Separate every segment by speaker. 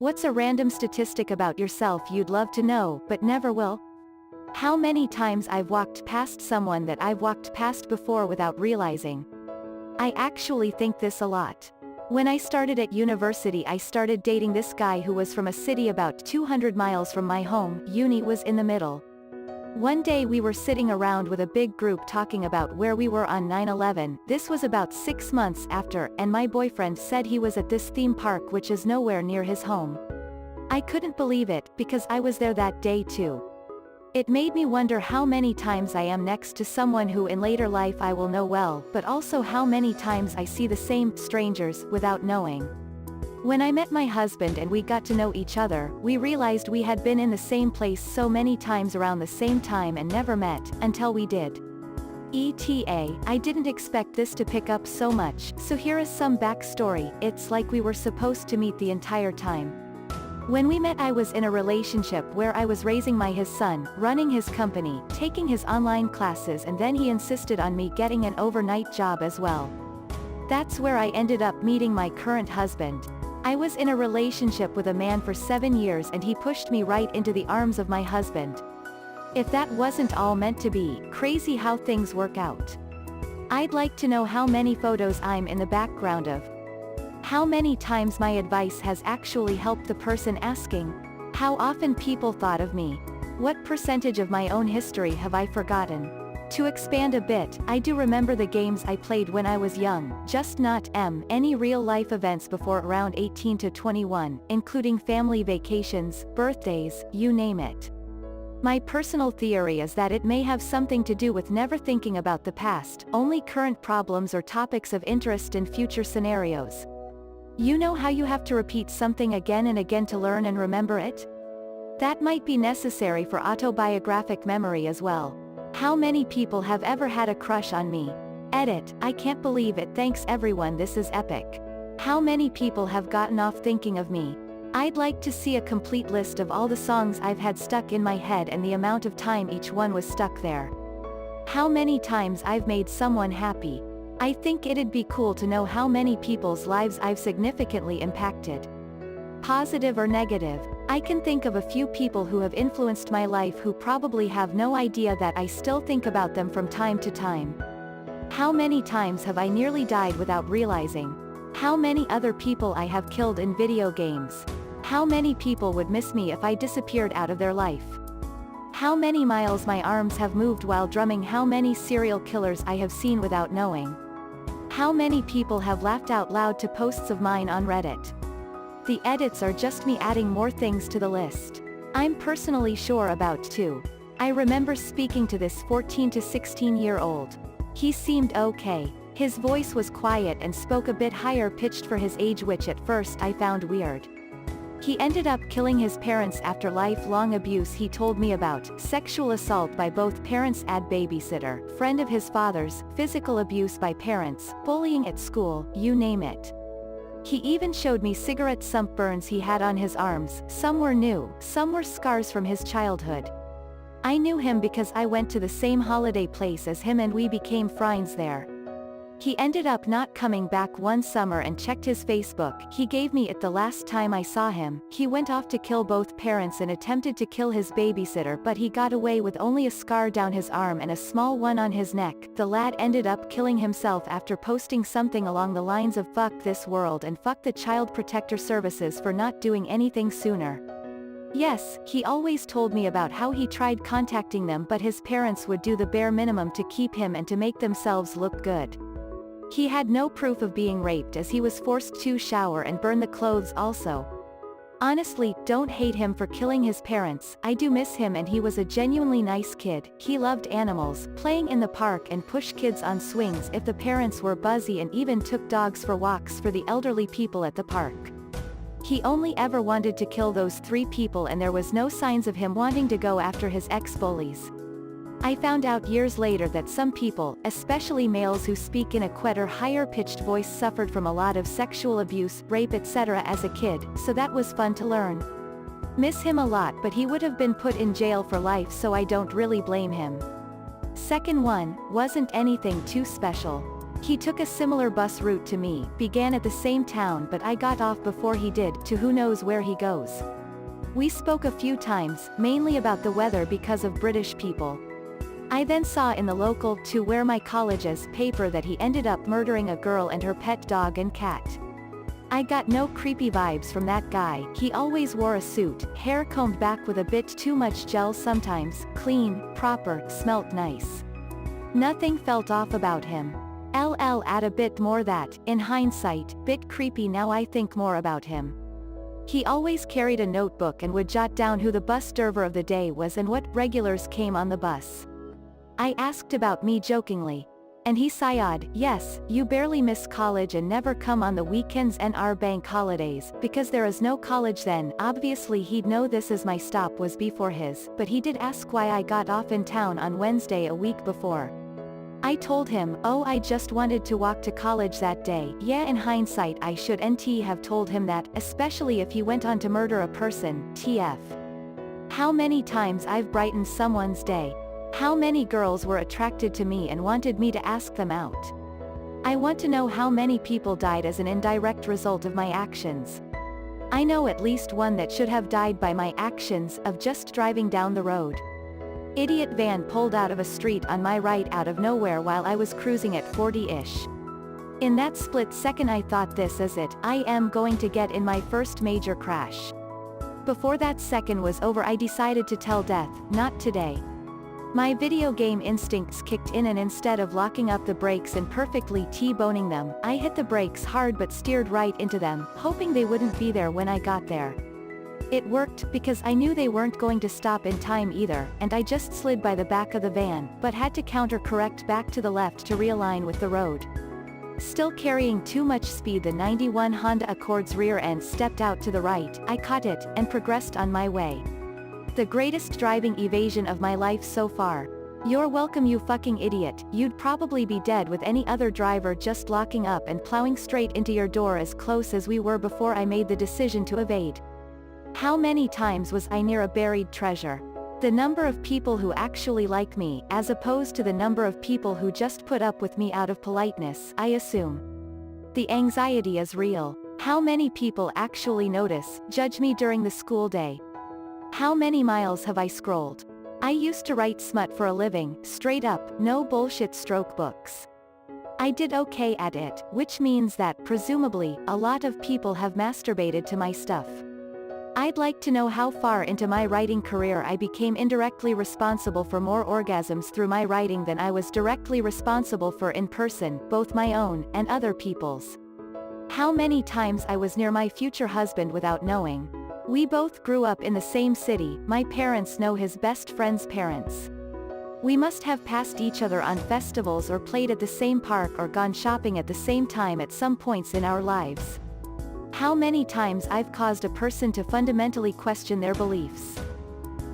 Speaker 1: What's a random statistic about yourself you'd love to know, but never will? How many times I've walked past someone that I've walked past before without realizing. I actually think this a lot. When I started at university, I started dating this guy who was from a city about 200 miles from my home. Uni was in the middle. One day we were sitting around with a big group talking about where we were on 9/11, this was about 6 months after, and my boyfriend said he was at this theme park which is nowhere near his home. I couldn't believe it, because I was there that day too. It made me wonder how many times I am next to someone who in later life I will know well, but also how many times I see the same strangers without knowing. When I met my husband and we got to know each other, we realized we had been in the same place so many times around the same time and never met, until we did. I didn't expect this to pick up so much, so here is some backstory. It's like we were supposed to meet the entire time. When we met, I was in a relationship where I was raising his son, running his company, taking his online classes, and then he insisted on me getting an overnight job as well. That's where I ended up meeting my current husband. I was in a relationship with a man for 7 years and he pushed me right into the arms of my husband. If that wasn't all meant to be, crazy how things work out. I'd like to know how many photos I'm in the background of. How many times my advice has actually helped the person asking. How often people thought of me. What percentage of my own history have I forgotten? To expand a bit, I do remember the games I played when I was young, just not any real-life events before around 18 to 21, including family vacations, birthdays, you name it. My personal theory is that it may have something to do with never thinking about the past, only current problems or topics of interest in future scenarios. You know how you have to repeat something again and again to learn and remember it? That might be necessary for autobiographic memory as well. How many people have ever had a crush on me? Edit, I can't believe it, thanks everyone, this is epic. How many people have gotten off thinking of me? I'd like to see a complete list of all the songs I've had stuck in my head and the amount of time each one was stuck there. How many times I've made someone happy. I think it'd be cool to know how many people's lives I've significantly impacted. Positive or negative. I can think of a few people who have influenced my life who probably have no idea that I still think about them from time to time. How many times have I nearly died without realizing? How many other people I have killed in video games? How many people would miss me if I disappeared out of their life? How many miles my arms have moved while drumming? How many serial killers I have seen without knowing? How many people have laughed out loud to posts of mine on Reddit? The edits are just me adding more things to the list. I'm personally sure about 2. I remember speaking to this 14 to 16-year-old. He seemed okay. His voice was quiet and spoke a bit higher pitched for his age, which at first I found weird. He ended up killing his parents after lifelong abuse he told me about, sexual assault by both parents, babysitter, friend of his father's, physical abuse by parents, bullying at school, you name it. He even showed me cigarette stump burns he had on his arms, some were new, some were scars from his childhood. I knew him because I went to the same holiday place as him and we became friends there. He ended up not coming back one summer and checked his Facebook, he gave me it the last time I saw him. He went off to kill both parents and attempted to kill his babysitter, but he got away with only a scar down his arm and a small one on his neck. The lad ended up killing himself after posting something along the lines of "fuck this world" and "fuck the Child Protector Services for not doing anything sooner." Yes, he always told me about how he tried contacting them but his parents would do the bare minimum to keep him and to make themselves look good. He had no proof of being raped as he was forced to shower and burn the clothes also. Honestly, don't hate him for killing his parents, I do miss him and he was a genuinely nice kid. He loved animals, playing in the park and push kids on swings if the parents were busy, and even took dogs for walks for the elderly people at the park. He only ever wanted to kill those 3 people and there was no signs of him wanting to go after his ex-bullies. I found out years later that some people, especially males who speak in a quieter, higher-pitched voice, suffered from a lot of sexual abuse, rape, etc. as a kid, so that was fun to learn. Miss him a lot, but he would have been put in jail for life, so I don't really blame him. Second one, wasn't anything too special. He took a similar bus route to me, began at the same town but I got off before he did, to who knows where he goes. We spoke a few times, mainly about the weather because of British people. I then saw in the local to where my college's paper that he ended up murdering a girl and her pet dog and cat. I got no creepy vibes from that guy. He always wore a suit, hair combed back with a bit too much gel sometimes, clean, proper, smelt nice. Nothing felt off about him. LL add a bit more that, in hindsight, bit creepy now I think more about him. He always carried a notebook and would jot down who the bus driver of the day was and what regulars came on the bus. I asked about me jokingly. And he sighed, yes, you barely miss college and never come on the weekends and our bank holidays, because there is no college then. Obviously he'd know this as my stop was before his, but he did ask why I got off in town on Wednesday a week before. I told him, oh I just wanted to walk to college that day. Yeah, in hindsight I should nt have told him that, especially if he went on to murder a person, TF. How many times I've brightened someone's day. How many girls were attracted to me and wanted me to ask them out. I want to know how many people died as an indirect result of my actions. I know at least one that should have died by my actions of just driving down the road. Idiot van pulled out of a street on my right out of nowhere while I was cruising at 40-ish. In that split second I thought this is it, I am going to get in my first major crash. Before that second was over I decided to tell death, not today. My video game instincts kicked in and instead of locking up the brakes and perfectly T-boning them, I hit the brakes hard but steered right into them, hoping they wouldn't be there when I got there. It worked, because I knew they weren't going to stop in time either, and I just slid by the back of the van, but had to counter-correct back to the left to realign with the road. Still carrying too much speed, the 91 Honda Accord's rear end stepped out to the right, I caught it, and progressed on my way. The greatest driving evasion of my life so far. You're welcome you fucking idiot, you'd probably be dead with any other driver just locking up and plowing straight into your door as close as we were before I made the decision to evade. How many times was I near a buried treasure? The number of people who actually like me, as opposed to the number of people who just put up with me out of politeness, I assume. The anxiety is real. How many people actually notice, judge me during the school day? How many miles have I scrolled? I used to write smut for a living, straight up, no bullshit stroke books. I did okay at it, which means that, presumably, a lot of people have masturbated to my stuff. I'd like to know how far into my writing career I became indirectly responsible for more orgasms through my writing than I was directly responsible for in person, both my own, and other people's. How many times I was near my future husband without knowing. We both grew up in the same city, my parents know his best friend's parents. We must have passed each other on festivals or played at the same park or gone shopping at the same time at some points in our lives. How many times I've caused a person to fundamentally question their beliefs.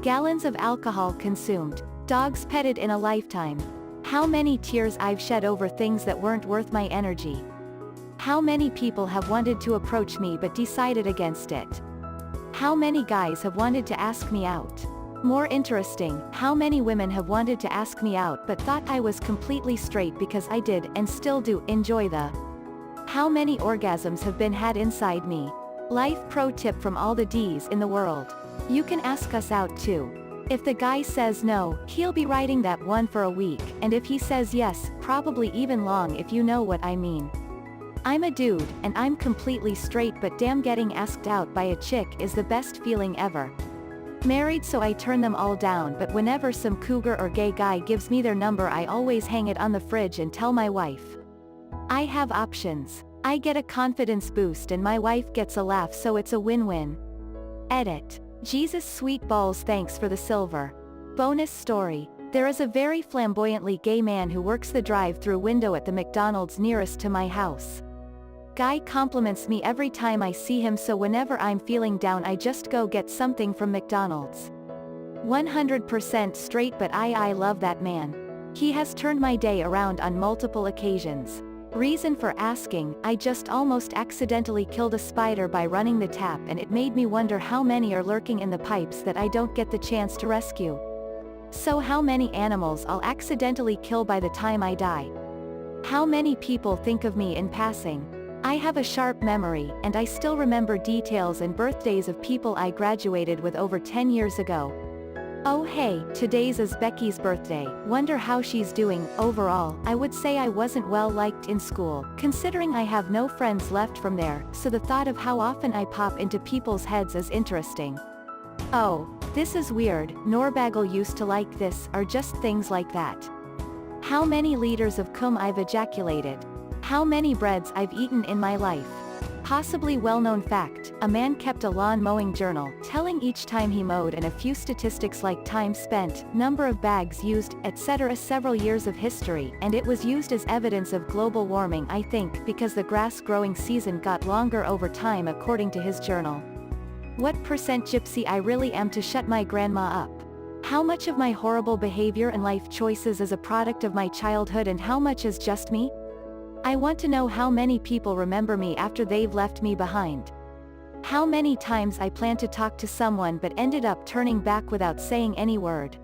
Speaker 1: Gallons of alcohol consumed. Dogs petted in a lifetime. How many tears I've shed over things that weren't worth my energy. How many people have wanted to approach me but decided against it. How many guys have wanted to ask me out? More interesting, how many women have wanted to ask me out but thought I was completely straight because I did, and still do, enjoy the. How many orgasms have been had inside me? Life pro tip from all the D's in the world. You can ask us out too. If the guy says no, he'll be writing that one for a week, and if he says yes, probably even long if you know what I mean. I'm a dude, and I'm completely straight but damn getting asked out by a chick is the best feeling ever. Married so I turn them all down but whenever some cougar or gay guy gives me their number I always hang it on the fridge and tell my wife. I have options. I get a confidence boost and my wife gets a laugh so it's a win-win. Edit. Jesus sweet balls thanks for the silver. Bonus story. There is a very flamboyantly gay man who works the drive-through window at the McDonald's nearest to my house. Guy compliments me every time I see him so whenever I'm feeling down I just go get something from McDonald's. 100% straight but I love that man. He has turned my day around on multiple occasions. Reason for asking, I just almost accidentally killed a spider by running the tap and it made me wonder how many are lurking in the pipes that I don't get the chance to rescue. So how many animals I'll accidentally kill by the time I die. How many people think of me in passing? I have a sharp memory, and I still remember details and birthdays of people I graduated with over 10 years ago. Oh hey, today's is Becky's birthday, wonder how she's doing. Overall, I would say I wasn't well liked in school, considering I have no friends left from there, so the thought of how often I pop into people's heads is interesting. Oh, this is weird, Norbagle used to like this, or just things like that. How many liters of cum I've ejaculated? How many breads I've eaten in my life? Possibly well-known fact, a man kept a lawn mowing journal, telling each time he mowed and a few statistics like time spent, number of bags used, etc. Several years of history, and it was used as evidence of global warming I think because the grass growing season got longer over time according to his journal. What percent gypsy I really am to shut my grandma up? How much of my horrible behavior and life choices is a product of my childhood and how much is just me? I want to know how many people remember me after they've left me behind. How many times I planned to talk to someone but ended up turning back without saying any word.